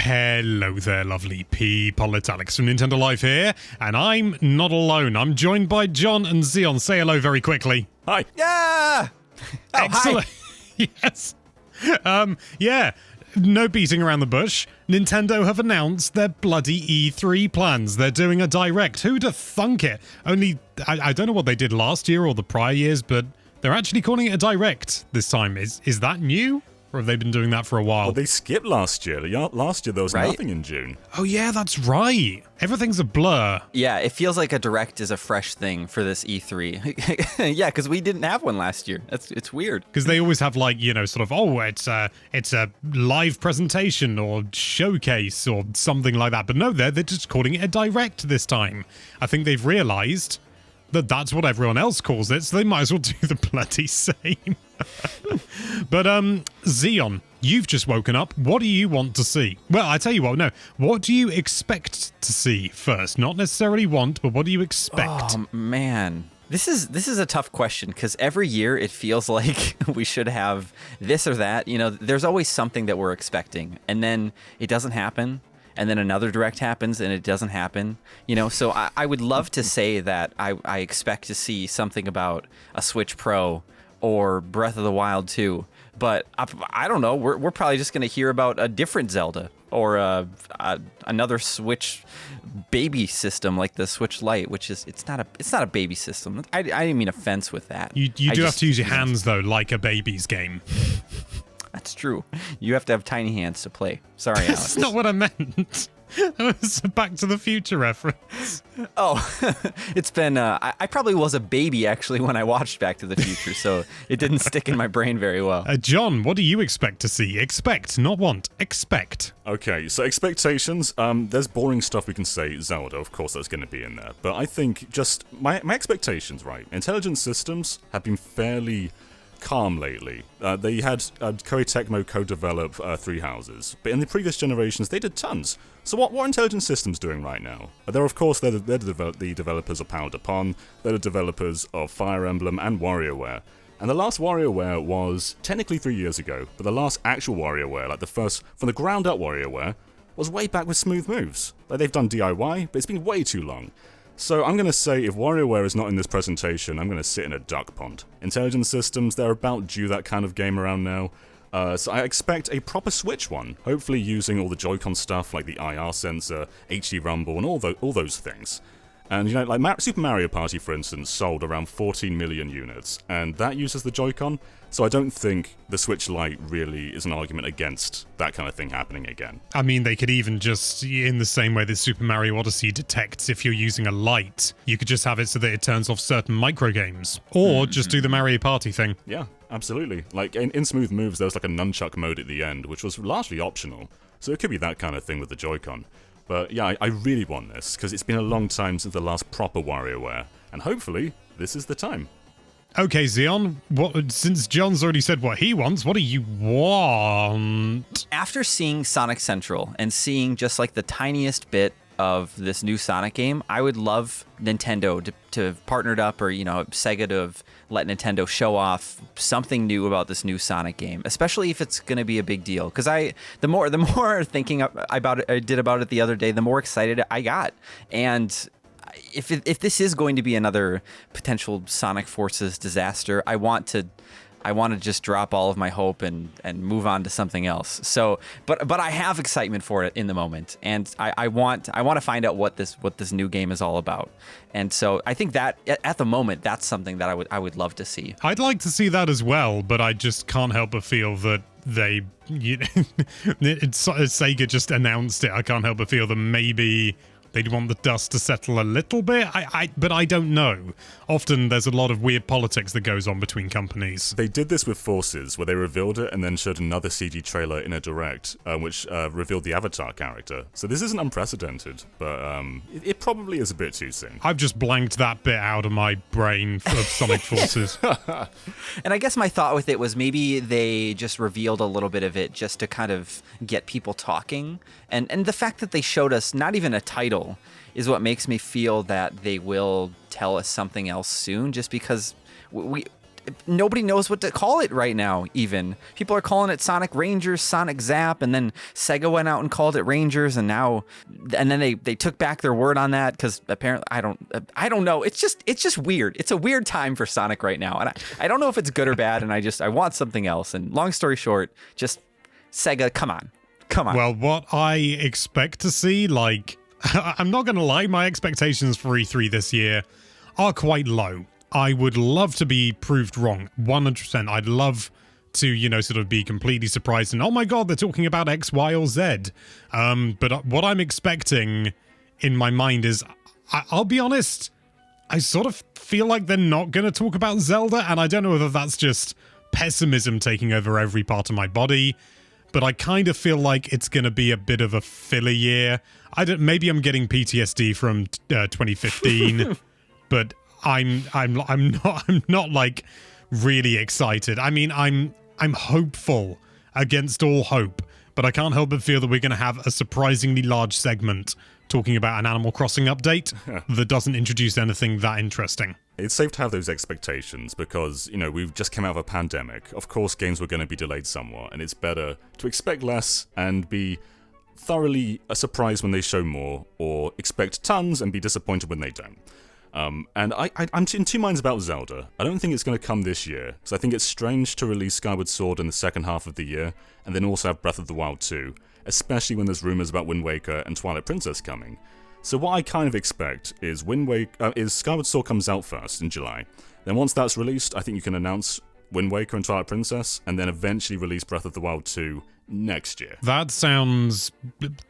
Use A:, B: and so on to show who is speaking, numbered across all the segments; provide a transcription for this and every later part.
A: Hello there, lovely people. It's Alex from Nintendo Live here, and I'm not alone. I'm joined by John and Xeon. Say hello very quickly.
B: Hi.
C: Yeah! Oh,
A: Excellent.
C: hi.
A: Yes. Yeah. No beating around the bush. Nintendo have announced their bloody E3 plans. They're doing a direct. Who'd have thunk it? Only, I don't know what they did last year or the prior years, but they're actually calling it a direct this time. Is that new? Or have they been doing that for a while?
B: Well, they skipped last year. Last year there was nothing in June.
A: Oh yeah, that's right. Everything's a blur.
C: Yeah, it feels like a direct is a fresh thing for this E3. Yeah, because we didn't have one last year. It's weird.
A: Because they always have sort of, it's a live presentation or showcase or something like that. But no, they're just calling it a direct this time. I think they've realized that that's what everyone else calls it, so they might as well do the bloody same. But, Xeon, you've just woken up. What do you want to see? Well, I tell you what, no. What do you expect to see first? Not necessarily want, but what do you expect?
C: Oh, man. This is a tough question, because every year it feels like we should have this or that. You know, there's always something that we're expecting, and then it doesn't happen. And then another direct happens and it doesn't happen, you know? So I would love to say that I expect to see something about a Switch Pro or Breath of the Wild 2, but I don't know. We're probably just going to hear about a different Zelda or another Switch baby system like the Switch Lite, which is it's not a baby system. I didn't mean offense with that.
A: You do have to use your hands though, like a baby's game.
C: That's true. You have to have tiny hands to play. Sorry, Alex.
A: That's not what I meant. That was a Back to the Future reference.
C: Oh, it's been, I probably was a baby actually when I watched Back to the Future, so it didn't stick in my brain very well.
A: John, what do you expect to see? Expect, not want. Expect.
B: Okay, so expectations. There's boring stuff we can say. Zelda, of course, that's going to be in there. But I think just my expectations, right? Intelligent systems have been fairly calm lately. They had Koei Tecmo co-develop Three Houses, but in the previous generations they did tons. So what are Intelligent Systems doing right now? They're of course they're the developers of Powered Upon, they're the developers of Fire Emblem and WarioWare. And the last WarioWare was technically 3 years ago, but the last actual WarioWare, like the first from the ground up WarioWare, was way back with Smooth Moves. Like they've done DIY, but it's been way too long. So I'm going to say if WarioWare is not in this presentation, I'm going to sit in a duck pond. Intelligent Systems, they're about due that kind of game around now. So I expect a proper Switch one, hopefully using all the Joy-Con stuff like the IR sensor, HD Rumble, and all those things. And you know, like Super Mario Party, for instance, sold around 14 million units, and that uses the Joy-Con, so I don't think the Switch Lite really is an argument against that kind of thing happening again.
A: I mean, they could even just, in the same way that Super Mario Odyssey detects if you're using a light, you could just have it so that it turns off certain microgames, or just do the Mario Party thing.
B: Yeah, absolutely. Like, in Smooth Moves, there was like a nunchuck mode at the end, which was largely optional, so it could be that kind of thing with the Joy-Con. But yeah, I really want this, because it's been a long time since the last proper WarioWare, and hopefully, this is the time.
A: Okay, Xeon, since John's already said what he wants, what do you want?
C: After seeing Sonic Central and seeing just like the tiniest bit of this new Sonic game, I would love Nintendo to have partnered up, or Sega to have let Nintendo show off something new about this new Sonic game, especially if it's going to be a big deal. Because the more thinking about it I did about it the other day, the more excited I got. And if this is going to be another potential Sonic Forces disaster, I want to just drop all of my hope and move on to something else. So, but I have excitement for it in the moment, and I want to find out what this new game is all about. And so I think that at the moment that's something that I would love to see.
A: I'd like to see that as well, but I just can't help but feel that Sega just announced it. I can't help but feel that maybe they'd want the dust to settle a little bit, but I don't know. Often there's a lot of weird politics that goes on between companies.
B: They did this with Forces, where they revealed it and then showed another CG trailer in a direct, which revealed the Avatar character. So this isn't unprecedented, but it probably is a bit too soon.
A: I've just blanked that bit out of my brain of Sonic Forces.
C: And I guess my thought with it was maybe they just revealed a little bit of it just to kind of get people talking. And the fact that they showed us not even a title is what makes me feel that they will tell us something else soon, just because nobody knows what to call it right now. Even people are calling it Sonic Rangers, Sonic Zap, and then Sega went out and called it Rangers, and then they took back their word on that because apparently I don't know. It's just weird. It's a weird time for Sonic right now, and I don't know if it's good or bad. And I want something else. And long story short, just Sega, come on.
A: Well, what I expect to see, like, I'm not going to lie, my expectations for E3 this year are quite low. I would love to be proved wrong, 100%. I'd love to, sort of be completely surprised and, oh my god, they're talking about X, Y, or Z. But what I'm expecting in my mind is, I'll be honest, I sort of feel like they're not going to talk about Zelda, and I don't know whether that's just pessimism taking over every part of my body, but I kind of feel like it's going to be a bit of a filler year. Maybe I'm getting PTSD from 2015, but I'm not like really excited. I mean, I'm hopeful against all hope, but I can't help but feel that we're going to have a surprisingly large segment talking about an Animal Crossing update that doesn't introduce anything that interesting.
B: It's safe to have those expectations because, we've just come out of a pandemic. Of course, games were going to be delayed somewhat, and it's better to expect less and be thoroughly surprised when they show more, or expect tons and be disappointed when they don't. And I'm in two minds about Zelda. I don't think it's going to come this year, because I think it's strange to release Skyward Sword in the second half of the year, and then also have Breath of the Wild 2, especially when there's rumors about Wind Waker and Twilight Princess coming. So what I kind of expect is Skyward Sword comes out first in July. Then once that's released, I think you can announce Wind Waker and Twilight Princess, and then eventually release Breath of the Wild 2 next year.
A: That sounds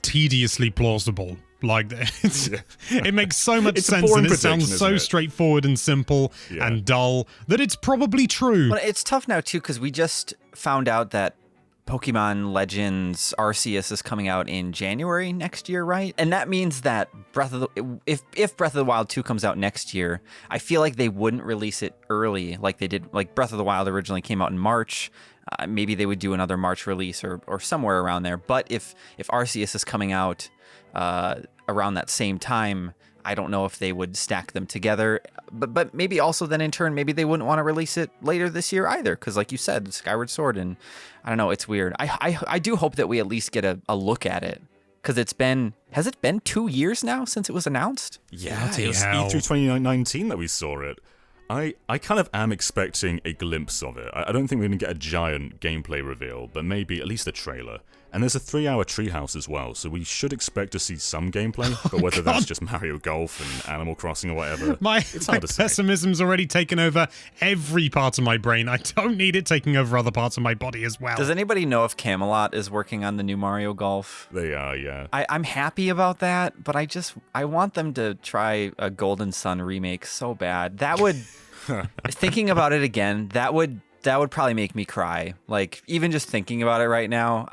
A: tediously plausible. Like, it makes so much sense, and it sounds so straightforward and simple and dull that it's probably true.
C: But it's tough now, too, because we just found out that Pokemon Legends Arceus is coming out in January next year, right? And that means that if Breath of the Wild 2 comes out next year, I feel like they wouldn't release it early like they did. Like Breath of the Wild originally came out in March. Maybe they would do another March release or somewhere around there. But if Arceus is coming out around that same time, I don't know if they would stack them together. But maybe also then in turn, maybe they wouldn't want to release it later this year either. Because like you said, Skyward Sword, and I don't know, it's weird. I do hope that we at least get a look at it. Because has it been 2 years now since it was announced?
B: Yeah, it was E3 2019 that we saw it. I kind of am expecting a glimpse of it. I don't think we're going to get a giant gameplay reveal, but maybe at least a trailer. And there's a 3-hour treehouse as well, so we should expect to see some gameplay, but whether that's just Mario Golf and Animal Crossing or whatever, it's hard to say.
A: Pessimism's already taken over every part of my brain. I don't need it taking over other parts of my body as well.
C: Does anybody know if Camelot is working on the new Mario Golf?
B: They are, yeah.
C: I'm happy about that, but I want them to try a Golden Sun remake so bad. That would, thinking about it again, that would probably make me cry. Like, even just thinking about it right now,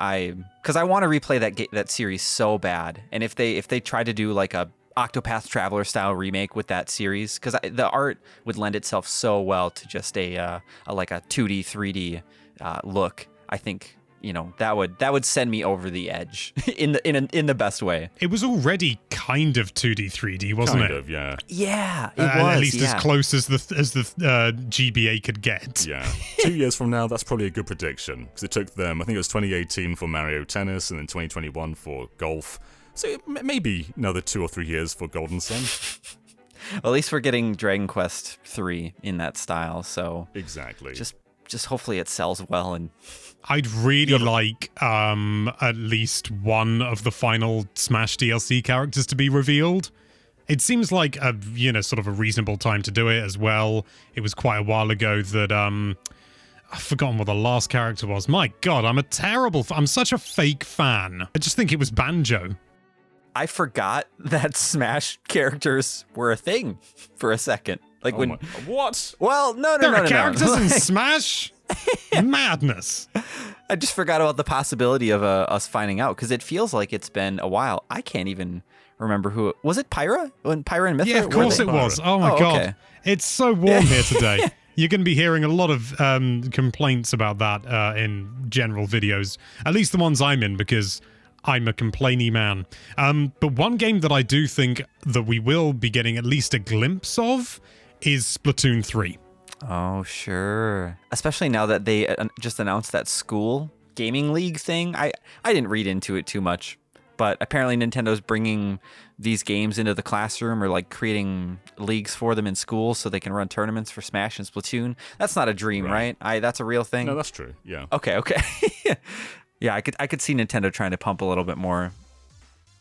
C: because I want to replay that series so bad. And if they try to do like a Octopath Traveler style remake with that series, because the art would lend itself so well to just a like a 2D 3D look, I think that would send me over the edge in the best way.
A: It was already kind of 2D 3D, wasn't it?
B: Kind of, yeah.
C: Yeah, it was.
A: At least as close as the GBA could get.
B: Yeah. 2 years from now, that's probably a good prediction, because it took them, I think it was 2018 for Mario Tennis, and then 2021 for Golf. So maybe another 2 or 3 years for Golden Sun.
C: At least we're getting Dragon Quest 3 in that style, so
B: exactly.
C: Just hopefully it sells well. And
A: I'd really like at least one of the final Smash DLC characters to be revealed. It seems like a sort of a reasonable time to do it as well. It was quite a while ago that I've forgotten what the last character was. My God, I'm such a fake fan. I just think it was Banjo.
C: I forgot that Smash characters were a thing for a second. Like
B: what?
C: Well, no.
A: There are characters in Smash? Madness.
C: I just forgot about the possibility of us finding out, because it feels like it's been a while. I can't even remember who was it. Pyra? When Pyra and Mythra?
A: Yeah, of course it was. Oh my God.
C: Okay.
A: It's so warm here today. You're going to be hearing a lot of complaints about that in general videos, at least the ones I'm in, because I'm a complainy man. But one game that I do think that we will be getting at least a glimpse of is Splatoon 3.
C: Oh, sure. Especially now that they just announced that school gaming league thing. I didn't read into it too much, but apparently Nintendo's bringing these games into the classroom or like creating leagues for them in school so they can run tournaments for Smash and Splatoon. That's not a dream, right? That's a real thing.
B: No, that's true. Yeah.
C: Okay. Yeah, I could see Nintendo trying to pump a little bit more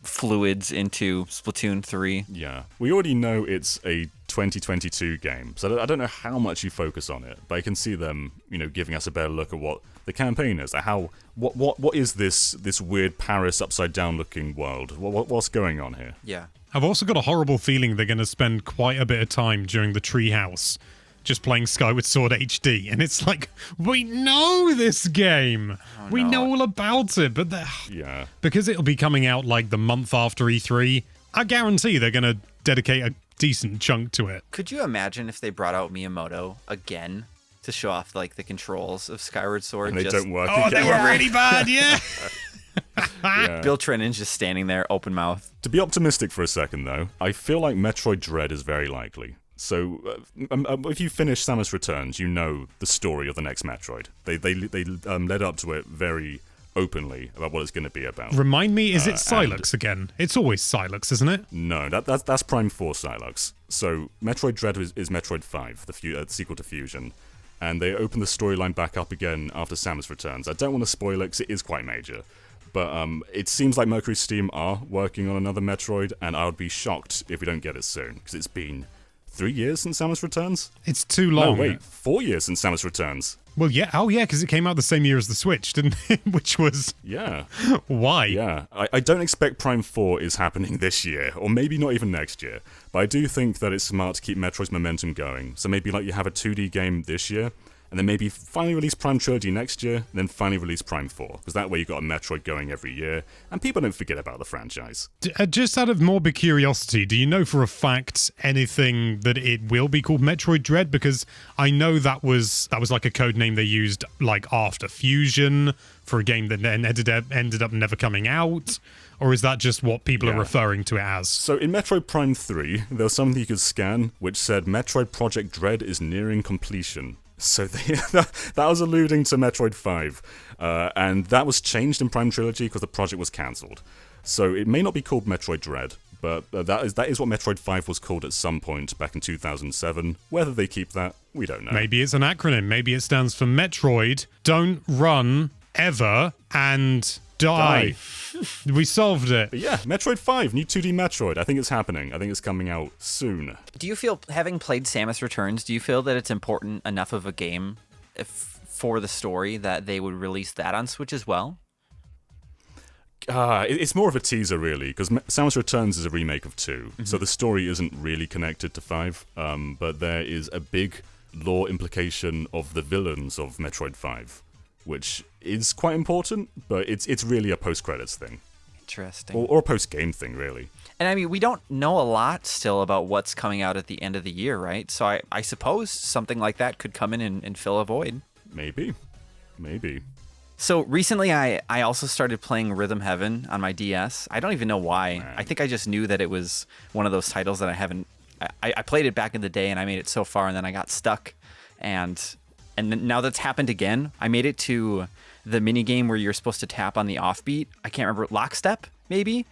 C: fluids into Splatoon 3.
B: Yeah. We already know it's a 2022 game, so I don't know how much you focus on it, but I can see them, giving us a better look at what the campaign is. What is this weird Paris upside down looking world? What's going on here?
C: Yeah.
A: I've also got a horrible feeling they're going to spend quite a bit of time during the treehouse just playing Skyward Sword HD, and it's like, we know this game. We know all about it, but because it'll be coming out like the month after E3, I guarantee they're going to dedicate a decent chunk to it.
C: Could you imagine if they brought out Miyamoto again to show off like the controls of Skyward Sword?
B: And they don't work
A: again. They were really bad, yeah.
C: Bill Trennan's just standing there, open mouth.
B: To be optimistic for a second, though, I feel like Metroid Dread is very likely. So, if you finish Samus Returns, you know the story of the next Metroid. They led up to it very openly about what it's going to be about.
A: Remind me, is it Silux again? It's always Silux, isn't it?
B: No, that's Prime 4 Silux. So, Metroid Dread is Metroid 5, the sequel to Fusion. And they open the storyline back up again after Samus Returns. I don't want to spoil it because it is quite major. But it seems like Mercury Steam are working on another Metroid, and I would be shocked if we don't get it soon, because it's been 3 years since Samus Returns?
A: It's too long.
B: No, wait, 4 years since Samus Returns.
A: Well, yeah. Oh, yeah, because it came out the same year as the Switch, didn't it? Which was...
B: Yeah.
A: Why?
B: Yeah. I don't expect Prime 4 is happening this year, or maybe not even next year. But I do think that it's smart to keep Metroid's momentum going. So maybe like you have a 2D game this year, and then maybe finally release Prime Trilogy next year, and then finally release Prime 4. Because that way you've got a Metroid going every year, and people don't forget about the franchise.
A: Just out of morbid curiosity, do you know for a fact anything that it will be called Metroid Dread? Because I know that was like a code name they used like after Fusion for a game that then ended up never coming out. Or is that just what people are referring to it as? So
B: in Metroid Prime 3, there was something you could scan which said Metroid Project Dread is nearing completion. So that was alluding to Metroid 5, and that was changed in Prime Trilogy because the project was cancelled. So it may not be called Metroid Dread, but that is what Metroid 5 was called at some point back in 2007. Whether they keep that, we don't know.
A: Maybe it's an acronym. Maybe it stands for Metroid, Don't Run Ever, and Die. We solved it.
B: But yeah, Metroid 5, new 2D Metroid. I think it's happening. I think it's coming out soon.
C: Do you feel, having played Samus Returns, do you feel that it's important enough of a game for the story that they would release that on Switch as well?
B: It's more of a teaser, really, because Samus Returns is a remake of 2, so the story isn't really connected to 5, but there is a big lore implication of the villains of Metroid 5. Which is quite important, but it's really a post-credits thing.
C: Interesting.
B: Or a post-game thing, really.
C: And I mean, we don't know a lot still about what's coming out at the end of the year, right? So I suppose something like that could come in and fill a void.
B: Maybe.
C: So recently I also started playing Rhythm Heaven on my DS. I don't even know why.
B: Man.
C: I think I just knew that it was one of those titles that I haven't... I played it back in the day and I made it so far and then I got stuck. And now that's happened again. I made it to the mini game where you're supposed to tap on the offbeat. I can't remember, lockstep maybe,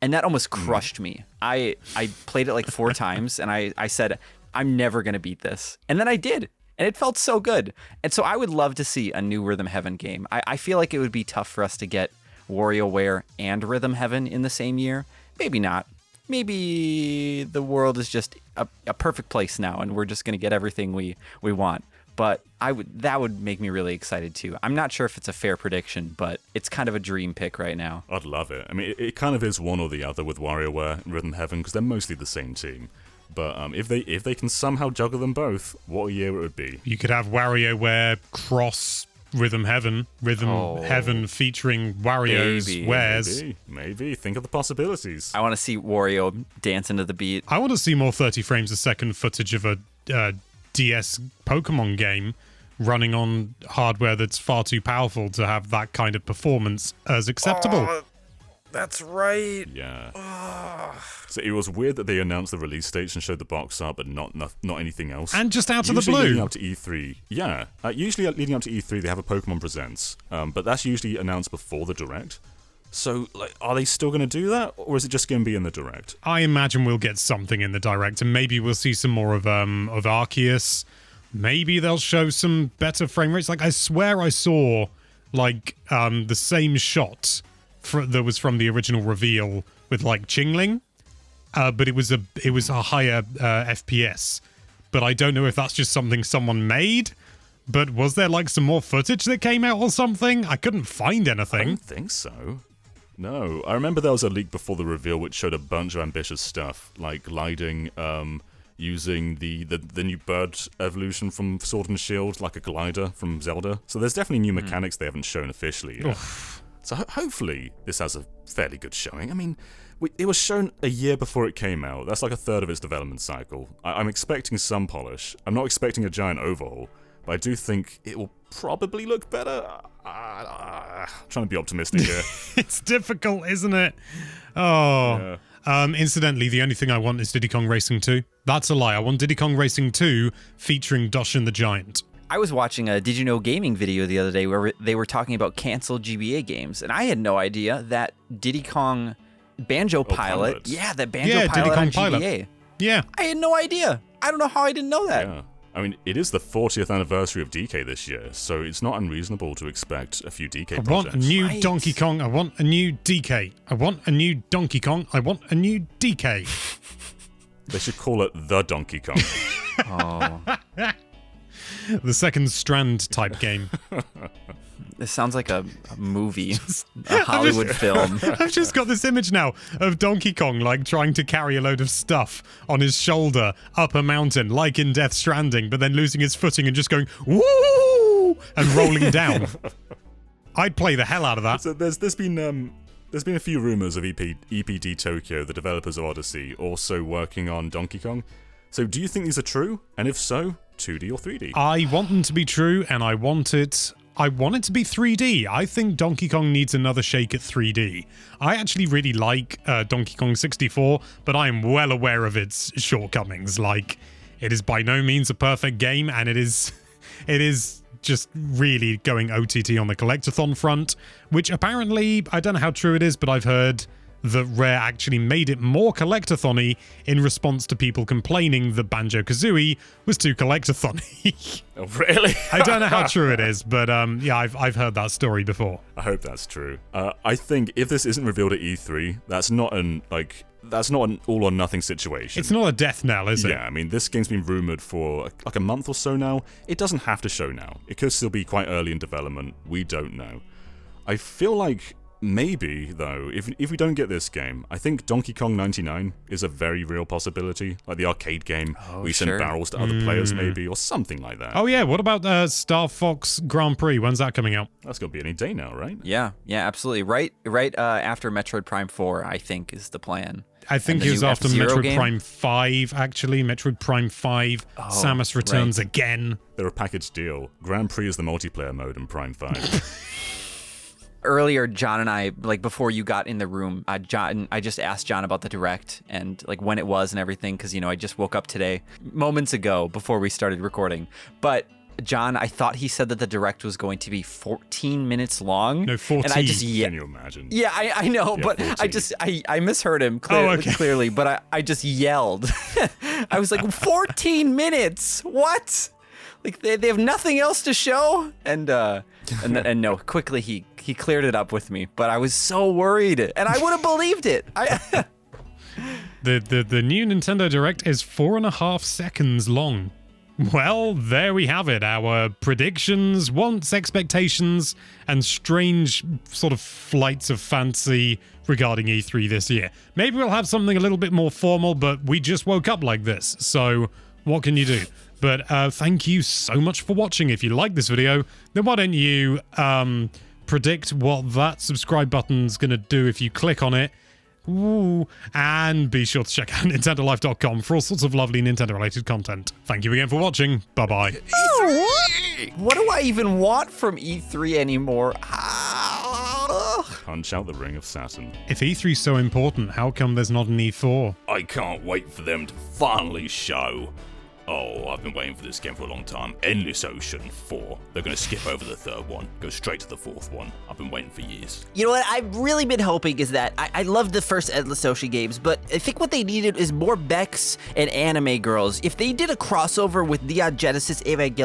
C: and that almost crushed me. I played it like 4 times, and I said I'm never gonna beat this, and then I did, and it felt so good. And so I would love to see a new Rhythm Heaven game. I feel like it would be tough for us to get WarioWare and Rhythm Heaven in the same year. Maybe not. Maybe the world is just a perfect place now, and we're just gonna get everything we want. But that would make me really excited too. I'm not sure if it's a fair prediction, but it's kind of a dream pick right now.
B: I'd love it. I mean, it kind of is one or the other with WarioWare and Rhythm Heaven because they're mostly the same team. But if they can somehow juggle them both, what a year it would be.
A: You could have WarioWare cross Rhythm Heaven. Heaven featuring Wario's wares.
B: Maybe. Think of the possibilities.
C: I want to see Wario dance into the beat.
A: I want to see more 30 frames a second footage of a DS Pokemon game running on hardware that's far too powerful to have that kind of performance as acceptable.
C: That's right.
B: Yeah. So it was weird that they announced the release dates and showed the box art, but not anything else.
A: And just out of the
B: Usually
A: blue.
B: leading up to E3, yeah. Usually leading up to E3, they have a Pokemon Presents, but that's usually announced before the Direct. So, like, are they still going to do that, or is it just going to be in the Direct?
A: I imagine we'll get something in the Direct, and maybe we'll see some more of Arceus. Maybe they'll show some better frame rates. Like, I swear I saw, like, the same shot that was from the original reveal with, like, Chingling, but it was a higher FPS. But I don't know if that's just something someone made. But was there, like, some more footage that came out or something? I couldn't find anything.
B: I don't think so. No. I remember there was a leak before the reveal which showed a bunch of ambitious stuff, like gliding, using the new bird evolution from Sword and Shield, like a glider from Zelda. So there's definitely new mechanics they haven't shown officially yet. So hopefully this has a fairly good showing. I mean, it was shown a year before it came out. That's like a third of its development cycle. I'm expecting some polish. I'm not expecting a giant overhaul, but I do think it will probably look better. Trying to be optimistic here.
A: It's difficult, isn't it? Oh. Yeah. Incidentally, the only thing I want is Diddy Kong Racing 2. That's a lie. I want Diddy Kong Racing 2 featuring Dushin the Giant.
C: I was watching a Did You Know Gaming video the other day where they were talking about canceled GBA games, and I had no idea that Diddy Kong Banjo Pilot. Yeah, that Banjo Pilot
A: Diddy Kong
C: on
A: Pilot.
C: GBA.
A: Yeah.
C: I had no idea. I don't know how I didn't know that.
B: Yeah. I mean, it is the 40th anniversary of DK this year, so it's not unreasonable to expect a few DK projects.
A: I want a new Donkey Kong. I want a new DK. I want a new Donkey Kong. I want a new DK.
B: They should call it the Donkey Kong.
C: Oh.
A: The second Strand type game.
C: This sounds like a movie, a Hollywood film.
A: I've just got this image now of Donkey Kong, like, trying to carry a load of stuff on his shoulder up a mountain, like in Death Stranding, but then losing his footing and just going, woo, and rolling down. I'd play the hell out of that.
B: So there's been a few rumors of EPD Tokyo, the developers of Odyssey, also working on Donkey Kong. So do you think these are true? And if so, 2D or 3D?
A: I want them to be true, and I want it to be 3D. I think Donkey Kong needs another shake at 3D. I actually really like Donkey Kong 64, but I am well aware of its shortcomings. Like, it is by no means a perfect game, and it is just really going OTT on the collectathon front, which apparently, I don't know how true it is, but I've heard that Rare actually made it more collectathon-y in response to people complaining that Banjo-Kazooie was too collectathon-y.
B: Oh, really?
A: I don't know how true it is, but yeah, I've heard that story before.
B: I hope that's true. I think if this isn't revealed at E3, that's not an all or nothing situation.
A: It's not a death knell, is it?
B: Yeah, I mean, this game's been rumored for like a month or so now. It doesn't have to show now. It could still be quite early in development. We don't know. I feel like maybe, though, if we don't get this game, I think Donkey Kong 99 is a very real possibility. Like the arcade game, we send barrels to other players maybe, or something like that.
A: Oh yeah, what about Star Fox Grand Prix? When's that coming out?
B: That's going to be any day now, right?
C: Yeah, absolutely. Right after Metroid Prime 4, I think, is the plan.
A: I think it was after Metroid Prime 5, actually. Metroid Prime 5, Samus Returns again.
B: They're a package deal. Grand Prix is the multiplayer mode in Prime 5.
C: Earlier, John and I, like before you got in the room, I just asked John about the Direct and like when it was and everything, because, you know, I just woke up today, moments ago, before we started recording. But John, I thought he said that the Direct was going to be 14 minutes long.
A: No, 14.
C: And I just,
B: Can you imagine?
C: Yeah, I know,
B: Yeah,
C: but
B: 14.
C: I misheard him clearly, but I just yelled. I was like, 14 minutes? What? Like they have nothing else to show? And no, quickly he cleared it up with me, but I was so worried, and I would have believed it.
A: The new Nintendo Direct is 4.5 seconds long. Well, there we have it. Our predictions, wants, expectations, and strange sort of flights of fancy regarding E3 this year. Maybe we'll have something a little bit more formal, but we just woke up like this, so what can you do? But thank you so much for watching. If you like this video, then why don't you predict what that subscribe button's going to do if you click on it. Ooh. And be sure to check out NintendoLife.com for all sorts of lovely Nintendo-related content. Thank you again for watching. Bye-bye.
C: What do I even want from E3 anymore?
B: Punch out the Ring of Saturn.
A: If E3's so important, how come there's not an E4?
D: I can't wait for them to finally show. Oh, I've been waiting for this game for a long time. Endless Ocean 4. They're going to skip over the third one, go straight to the fourth one. I've been waiting for years.
E: You know what I've really been hoping is that I love the first Endless Ocean games, but I think what they needed is more mechs and anime girls. If they did a crossover with Neon Genesis Evangelion